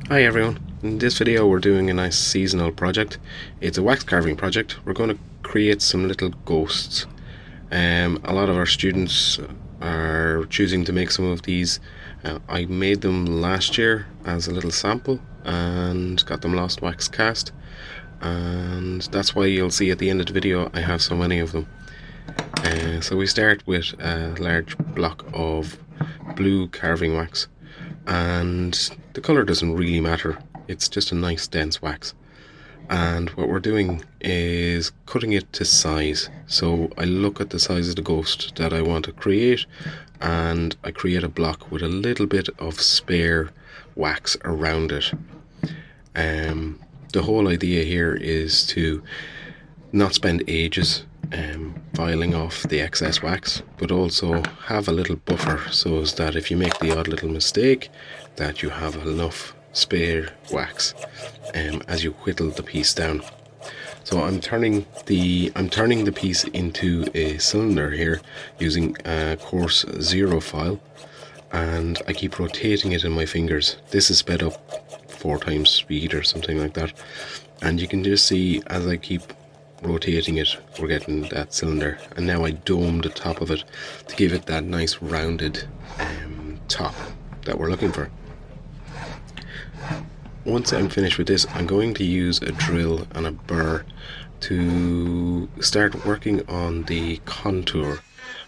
Hi everyone, in this video we're doing a nice seasonal project. It's a wax carving project. We're going to create some little ghosts. A lot of our students are choosing to make some of these. I made them last year as a little sample and got them lost wax cast, and that's why you'll see at the end of the video I have so many of them. So we start with a large block of blue carving wax, and the colour doesn't really matter, it's just a nice dense wax. And what we're doing is cutting it to size. So I look at the size of the ghost that I want to create, and I create a block with a little bit of spare wax around it. The whole idea here is to not spend ages filing off the excess wax, but also have a little buffer so as that if you make the odd little mistake, that you have enough spare wax as you whittle the piece down. So I'm turning the piece into a cylinder here using a coarse 0 file, and I keep rotating it in my fingers. This is sped up 4 times speed or something like that, and you can just see as I keep rotating it, we're getting that cylinder. And now I dome the top of it to give it that nice rounded top that we're looking for. Once I'm finished with this, I'm going to use a drill and a burr to start working on the contour.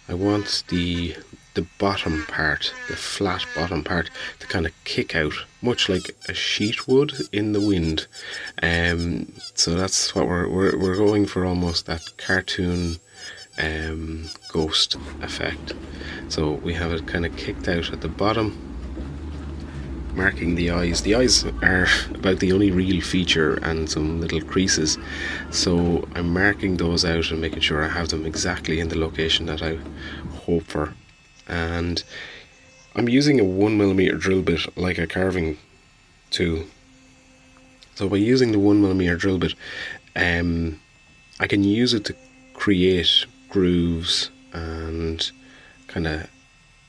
I want the bottom part, the flat bottom part, to kind of kick out, much like a sheet would in the wind. So that's what we're going for, almost that cartoon ghost effect. So we have it kind of kicked out at the bottom, marking the eyes. The eyes are about the only real feature, and some little creases. So I'm marking those out and making sure I have them exactly in the location that I hope for. And I'm using a 1mm drill bit like a carving tool. So by using the 1mm drill bit, I can use it to create grooves and kind of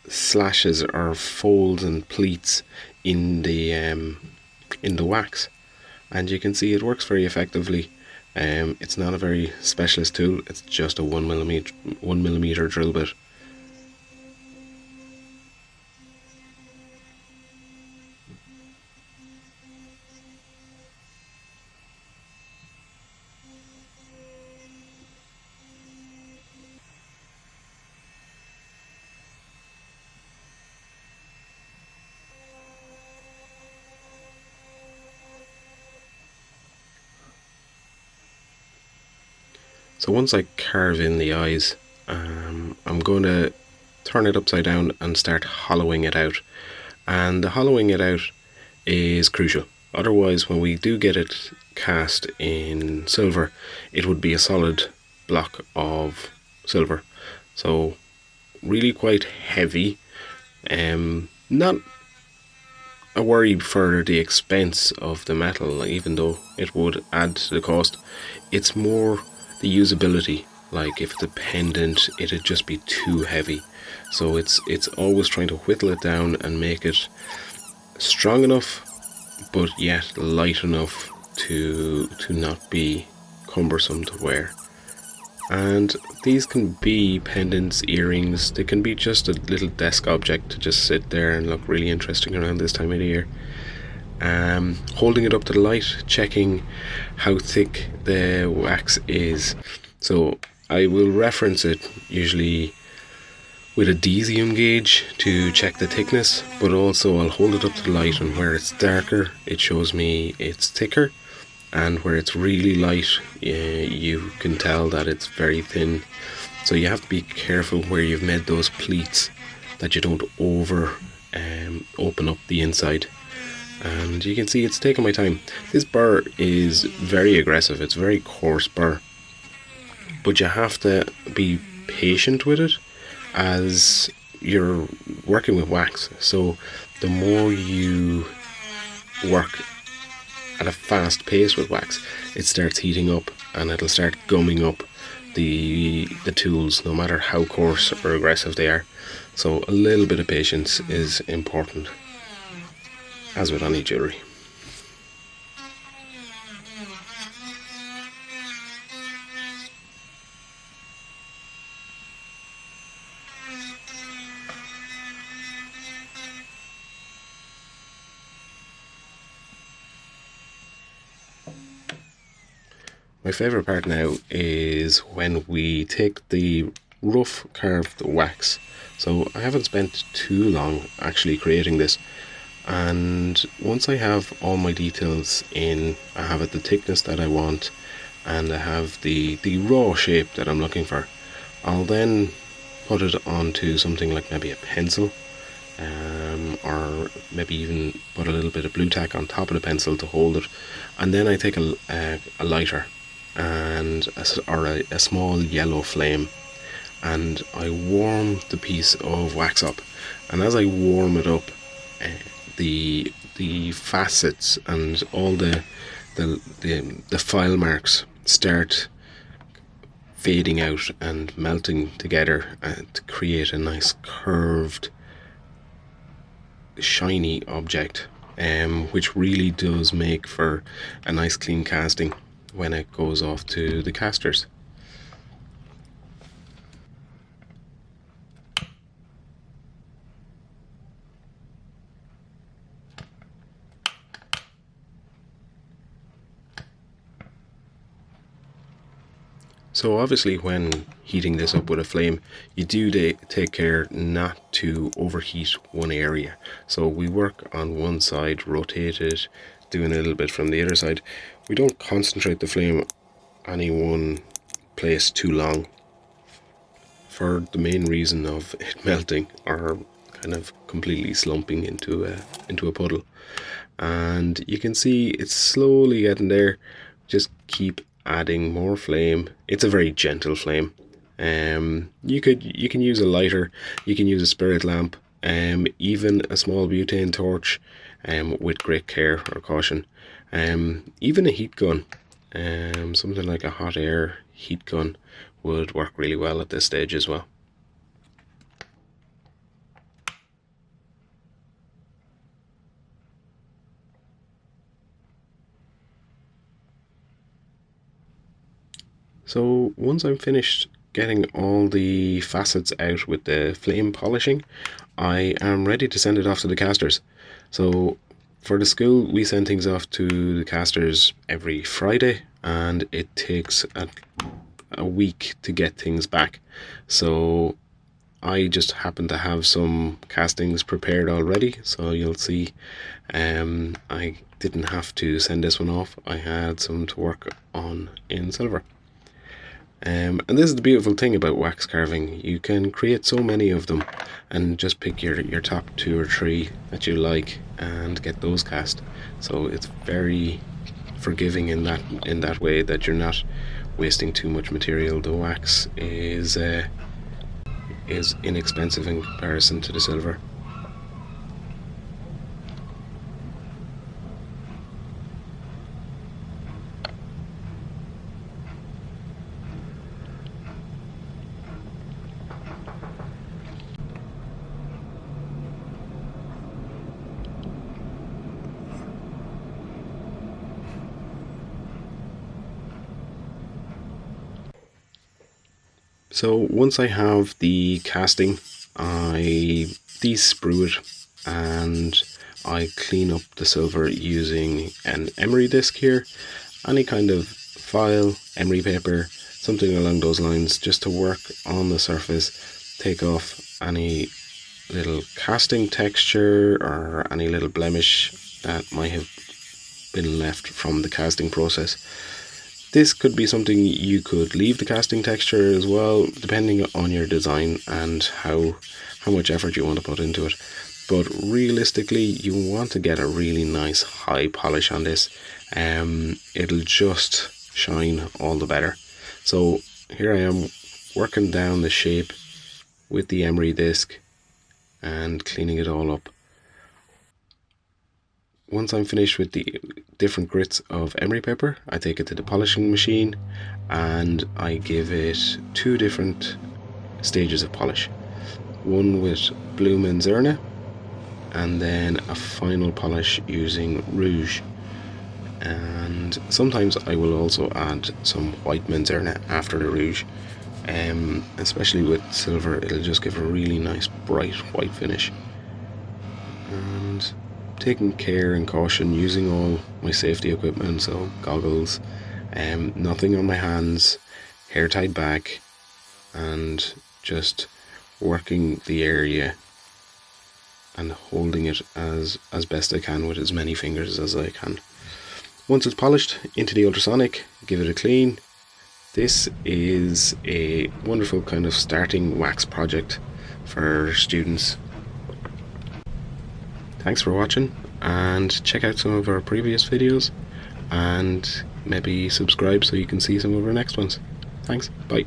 slashes or folds and pleats in the wax, and you can see it works very effectively. It's not a very specialist tool, it's just a 1mm drill bit. So once I carve in the eyes, I'm going to turn it upside down and start hollowing it out. And the hollowing it out is crucial. Otherwise, when we do get it cast in silver, it would be a solid block of silver. So really quite heavy. Not a worry for the expense of the metal, even though it would add to the cost. It's more the usability. Like if it's a pendant, it'd just be too heavy. So it's always trying to whittle it down and make it strong enough, but yet light enough to not be cumbersome to wear. And these can be pendants, earrings, they can be just a little desk object to just sit there and look really interesting around this time of the year. Holding it up to the light, checking how thick the wax is. So I will reference it usually with a desium gauge to check the thickness, but also I'll hold it up to the light, and where it's darker it shows me it's thicker, and where it's really light you can tell that it's very thin. So you have to be careful where you've made those pleats, that you don't over open up the inside. And you can see it's taking my time. This burr is very aggressive, it's a very coarse burr, but you have to be patient with it as you're working with wax. So the more you work at a fast pace with wax, it starts heating up and it'll start gumming up the tools, no matter how coarse or aggressive they are. So a little bit of patience is important, as with any jewellery. My favourite part now is when we take the rough carved wax. So I haven't spent too long actually creating this, and once I have all my details in, I have it the thickness that I want, and I have the raw shape that I'm looking for, I'll then put it onto something like maybe a pencil, or maybe even put a little bit of blue tack on top of the pencil to hold it, and then I take a lighter and a small yellow flame, and I warm the piece of wax up, and as I warm it up, the facets and all the file marks start fading out and melting together to create a nice curved, shiny object, which really does make for a nice clean casting when it goes off to the casters. So obviously when heating this up with a flame, you do take care not to overheat one area. So we work on one side, rotate it, doing a little bit from the other side. We don't concentrate the flame any one place too long, for the main reason of it melting or kind of completely slumping into a puddle. And you can see it's slowly getting there. Just keep adding more flame. It's a very gentle flame. You can use a lighter, you can use a spirit lamp, even a small butane torch, with great care or caution. Even a heat gun, something like a hot air heat gun would work really well at this stage as well. So once I'm finished getting all the facets out with the flame polishing, I am ready to send it off to the casters. So for the school, we send things off to the casters every Friday, and it takes a week to get things back. So I just happen to have some castings prepared already, so you'll see I didn't have to send this one off. I had some to work on in silver. And this is the beautiful thing about wax carving. You can create so many of them and just pick your top 2 or 3 that you like and get those cast. So it's very forgiving in that way, that you're not wasting too much material. The wax is inexpensive in comparison to the silver. So once I have the casting, I de-sprue it and I clean up the silver using an emery disc here, any kind of file, emery paper, something along those lines, just to work on the surface, take off any little casting texture or any little blemish that might have been left from the casting process. This could be something you could leave the casting texture as well, depending on your design and how much effort you want to put into it. But realistically, you want to get a really nice high polish on this. It'll just shine all the better. So here I am working down the shape with the emery disc and cleaning it all up. Once I'm finished with the different grits of emery paper, I take it to the polishing machine and I give it 2 different stages of polish. One with blue Menzerna and then a final polish using rouge. And sometimes I will also add some white Menzerna after the rouge. Especially with silver, it'll just give a really nice bright white finish. And taking care and caution, using all my safety equipment, so goggles, Nothing on my hands, hair tied back, and just working the area and holding it as best I can with as many fingers as I can. Once it's polished, into the ultrasonic, give it a clean. This is a wonderful kind of starting wax project for students. Thanks for watching, and check out some of our previous videos and maybe subscribe so you can see some of our next ones. Thanks, bye.